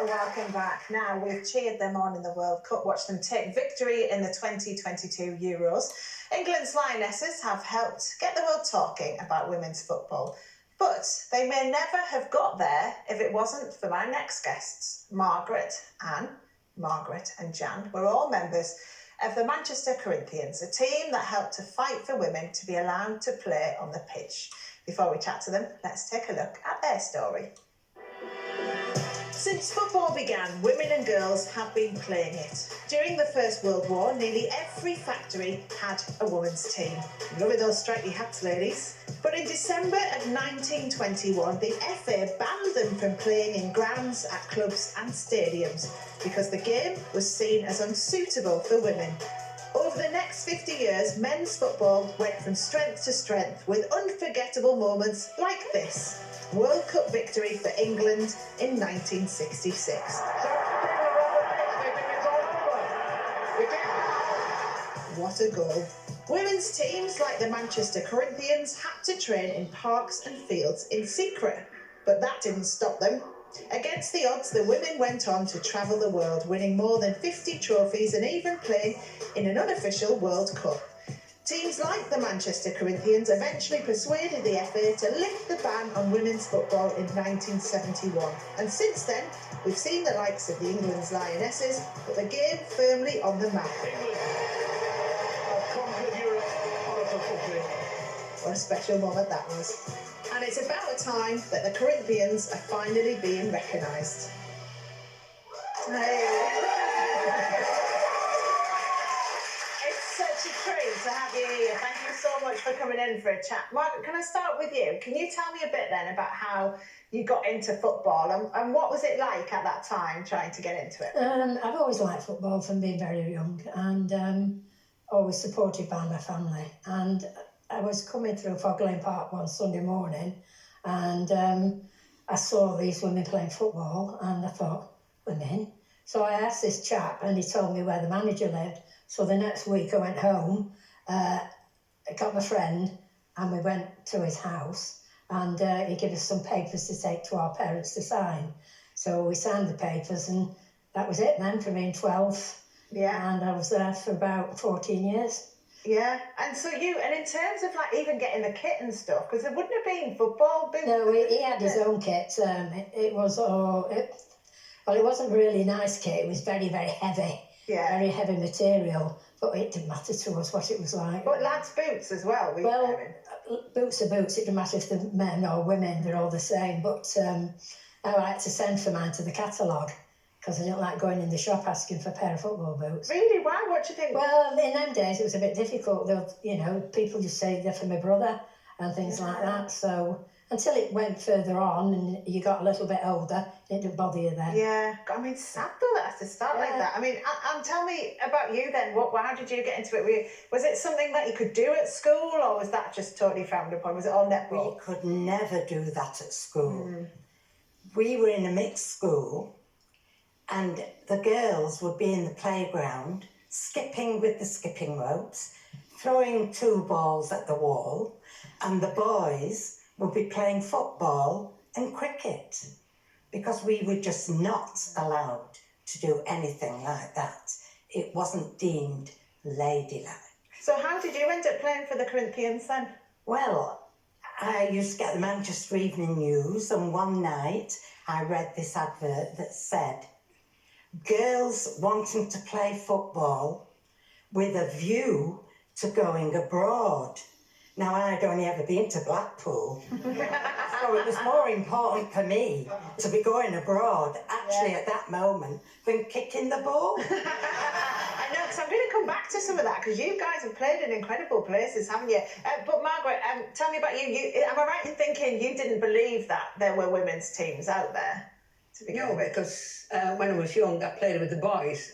welcome back. Now, we've cheered them on in the World Cup, watched them take victory in the 2022 Euros. England's Lionesses have helped get the world talking about women's football. But they may never have got there if it wasn't for my next guests. Margaret, Anne, Margaret and Jan were all members of the Manchester Corinthians, a team that helped to fight for women to be allowed to play on the pitch. Before we chat to them, let's take a look at their story. Since football began, women and girls have been playing it. During the First World War, nearly every factory had a women's team. Loving those stripy hats, ladies. But in December of 1921, the FA banned them from playing in grounds, at clubs and stadiums because the game was seen as unsuitable for women. Over the next 50 years, men's football went from strength to strength with unforgettable moments like this. World Cup victory for England in 1966. What a goal. Women's teams like the Manchester Corinthians had to train in parks and fields in secret, but that didn't stop them. Against the odds, the women went on to travel the world, winning more than 50 trophies and even playing in an unofficial World Cup. Teams like the Manchester Corinthians eventually persuaded the FA to lift the ban on women's football in 1971. And since then, we've seen the likes of the England's Lionesses put the game firmly on the map. England have conquered Europe on a football field. What a special moment that was. And it's about time that the Corinthians are finally being recognised. To have you here. Thank you so much for coming in for a chat. Margaret, can I start with you? Can you tell me a bit then about how you got into football and what was it like at that time trying to get into it? I've always liked football from being very young and always supported by my family. And I was coming through Fog Lane Park one Sunday morning and I saw these women playing football and I thought, women? So I asked this chap and he told me where the manager lived. So the next week I went home, I got my friend and we went to his house and he gave us some papers to take to our parents to sign. So we signed the papers and that was it then for me in 12. Yeah. And I was there for about 14 years. Yeah, and so and in terms of like even getting the kit and stuff, because there wouldn't have been football boots. No, he had his own kit. It wasn't really nice kit, it was very, very heavy. Yeah. Very heavy material, but it didn't matter to us what it was like. But lads' boots as well, boots are boots, it didn't matter if they're men or women, they're all the same. But I like to send for mine to the catalogue because I didn't like going in the shop asking for a pair of football boots. Really? Why? What do you think? Well, in them days it was a bit difficult. People just say they're for my brother and things like that. So until it went further on and you got a little bit older, it didn't bother you then. Yeah, I mean, sad though that has to start like that. I mean, and tell me about you then. How did you get into it? Was it something that you could do at school or was that just totally frowned upon? Was it all netball? We could never do that at school. We were in a mixed school and the girls would be in the playground, skipping with the skipping ropes, throwing 2 balls at the wall, and the boys would be playing football and cricket because we were just not allowed to do anything like that. It wasn't deemed ladylike. So how did you end up playing for the Corinthians then? Well, I used to get the Manchester Evening News and one night I read this advert that said, girls wanting to play football with a view to going abroad. Now, I'd only ever been to Blackpool, so it was more important for me to be going abroad, actually, at that moment, than kicking the ball. I know, because I'm going to come back to some of that, because you guys have played in incredible places, haven't you? But Margaret, tell me about you. Am I right in thinking you didn't believe that there were women's teams out there to begin with? Because when I was young, I played with the boys.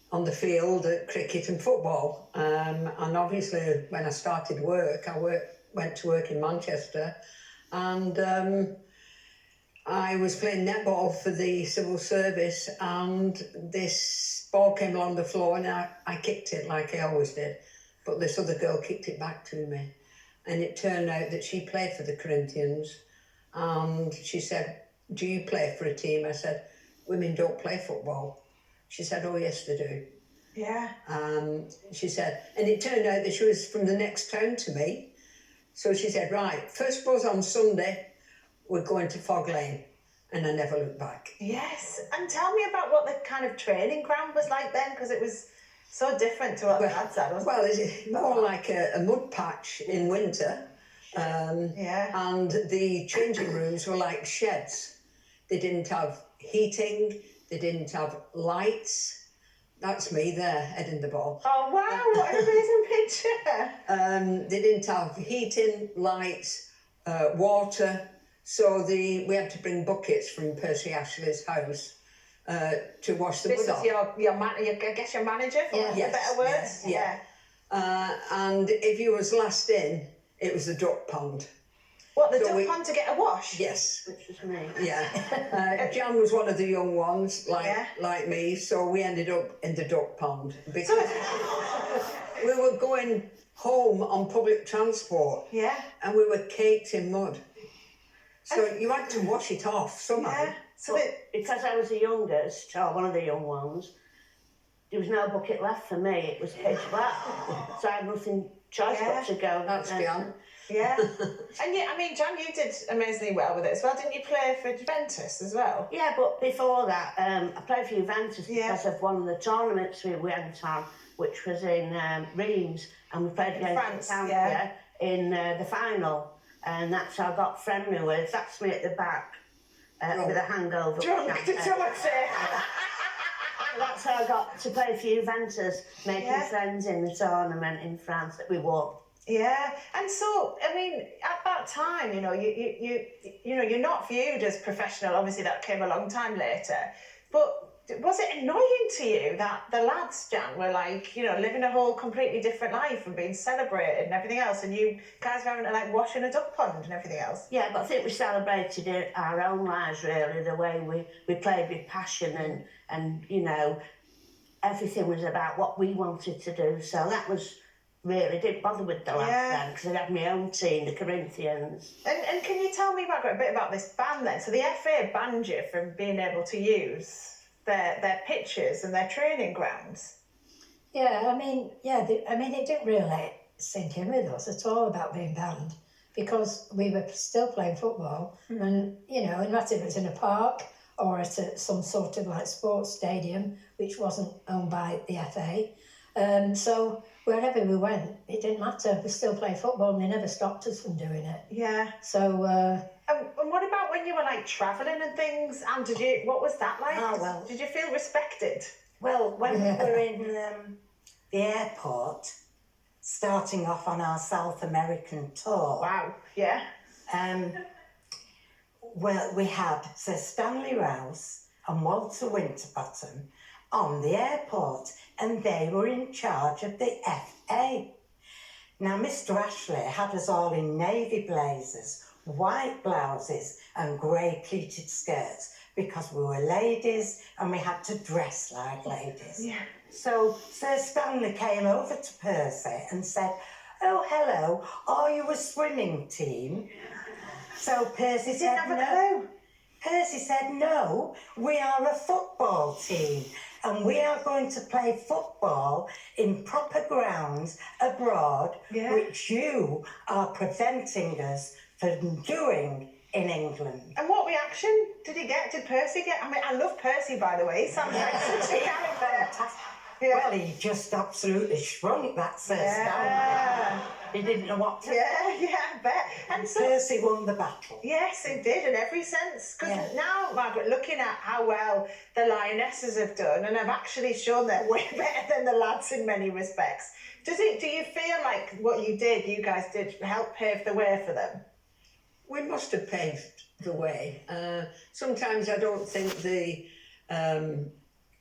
On the field at cricket and football. And obviously when I started work, went to work in Manchester and I was playing netball for the civil service and this ball came along the floor and I kicked it like I always did. But this other girl kicked it back to me. And it turned out that she played for the Corinthians and she said, do you play for a team? I said, women don't play football. She said, oh, yes, they do. Yeah. She said, and it turned out that she was from the next town to me. So she said, right, first buzz on Sunday, we're going to Fog Lane. And I never looked back. Yes. And tell me about what the kind of training ground was like then, because it was so different to what the lads had, wasn't it? Well, it's more like a mud patch in winter. Yeah. And the changing rooms were like sheds. They didn't have heating, they didn't have lights. That's me there, heading the ball. Oh, wow, what an amazing picture. They didn't have heating, lights, water. So we had to bring buckets from Percy Ashley's house to wash the This mud is off. I guess your manager, for want of better words. Yeah. And if you was last in, it was the duck pond. What, the duck pond to get a wash? Yes. Which was me. Yeah. Jan was one of the young ones, like me, so we ended up in the duck pond because we were going home on public transport. Yeah. And we were caked in mud. So you had to wash it off somehow. Yeah. So because I was the youngest, or one of the young ones, there was no bucket left for me. It was pitch black. So I had nothing choice but to go. That's Jan. Yeah. And yeah, I mean, Jan, you did amazingly well with it as well. Didn't you play for Juventus as well? Yeah, but before that, I played for Juventus because of one of the tournaments we went on, which was in Reims, and we played against France, in the final. And that's how I got friendly with. That's me at the back with a hangover. Drunk to say. That's how I got to play for Juventus, making friends in the tournament in France that we won. Yeah, and so I mean, at that time, you know, you're not viewed as professional. Obviously, that came a long time later. But was it annoying to you that the lads, Jan, were like, you know, living a whole completely different life and being celebrated and everything else, and you guys were having to like wash in a duck pond and everything else? Yeah, but I think we celebrated our own lives really, the way we played with passion and you know, everything was about what we wanted to do. So that was really, didn't bother with the lads then, because I had my own team, the Corinthians. And can you tell me, Margaret, a bit about this ban then? So the FA banned you from being able to use their pitches and their training grounds. Yeah, I mean, it didn't really sink in with us at all about being banned, because we were still playing football, and you know, no matter if it was in a park or at some sort of like sports stadium, which wasn't owned by the FA. So wherever we went, it didn't matter. We still played football, and they never stopped us from doing it. Yeah. So. And what about when you were like travelling and things? And what was that like? Oh, well. Did you feel respected? Well, when we were in the airport, starting off on our South American tour. Wow. Yeah. Well, we had Sir Stanley Rouse and Walter Winterbottom on the airport, and they were in charge of the FA. Now, Mr. Ashley had us all in navy blazers, white blouses and grey pleated skirts, because we were ladies and we had to dress like ladies. Yeah. So Sir Stanley came over to Percy and said, "Oh, hello, are you a swimming team?" So Percy said, "No." Percy said, "No, we are a football team, and we are going to play football in proper grounds abroad, which you are preventing us from doing in England." And what reaction did he get? Did Percy get? I mean, I love Percy, by the way. He sounds like such a character. Yeah. Well, he just absolutely shrunk that Sir Stanley. He didn't know what to do. Yeah, I bet. And so, Percy won the battle. yes, it did in every sense. Because now, Margaret, looking at how well the Lionesses have done and have actually shown they're way better than the lads in many respects, do you feel like what you guys did, help pave the way for them? We must have paved the way. Sometimes I don't think the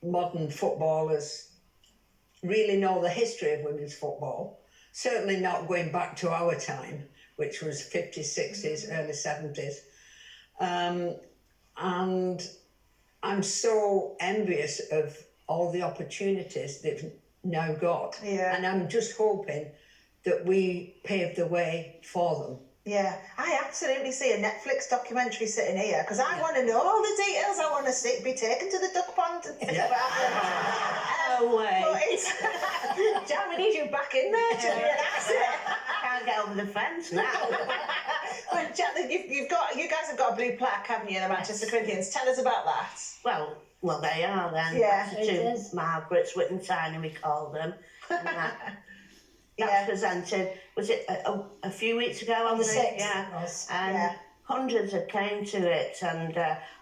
modern footballers really know the history of women's football. Certainly not going back to our time, which was 50s, 60s, early 70s. And I'm so envious of all the opportunities they've now got. Yeah. And I'm just hoping that we pave the way for them. Yeah, I absolutely see a Netflix documentary sitting here because I want to know all the details. I want to be taken to the duck pond and see what happened. No way. But it's, Jan, we need you back in there to reenact it. Can't get over the fence now. But Jan, you guys have got a blue plaque, haven't you, the Manchester Corinthians? Tell us about that. Well, they are then. Yeah, That's the it two is. Margarets, Whit and Tiny, we call them. And that's Yeah. presented, was it a few weeks ago? On the I think? 6th Yeah. it was. And Yeah. hundreds had came to it, and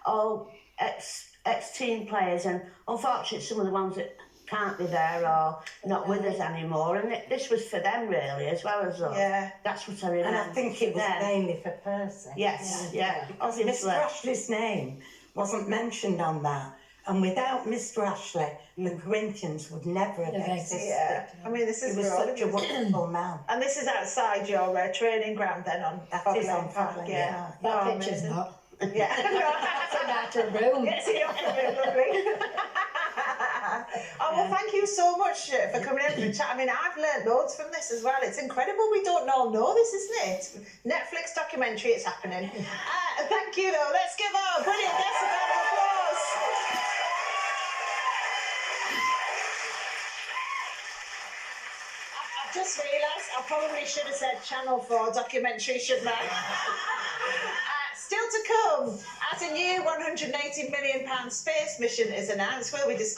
all ex-team players, and unfortunately some of the ones that can't be there or not with us anymore, and this was for them really as well as us. Yeah. That's what I remember. And I think it was then. mainly for Percy. Yes, yeah, obviously. Mr. Ashley's name wasn't mentioned on that, and without Mr. Ashley, the Corinthians would never have Never existed. Yeah, I mean, this He is was brilliant. such a wonderful man. And this is outside your training ground then on That is on Fogland Park, Fogland, yeah. That Oh, picture's amazing. not. Yeah. It's an actor room. Yes, you're lovely. Oh, well, thank you so much for coming in for a chat. I mean, I've learned loads from this as well. It's incredible. We don't all know this, isn't it? Netflix documentary, it's happening. Thank you, though. Let's give our brilliant guests a round of applause. I've just realised I probably should have said Channel 4 documentary, shouldn't I? Still to come, as a new £180 million space mission is announced, we'll be discussing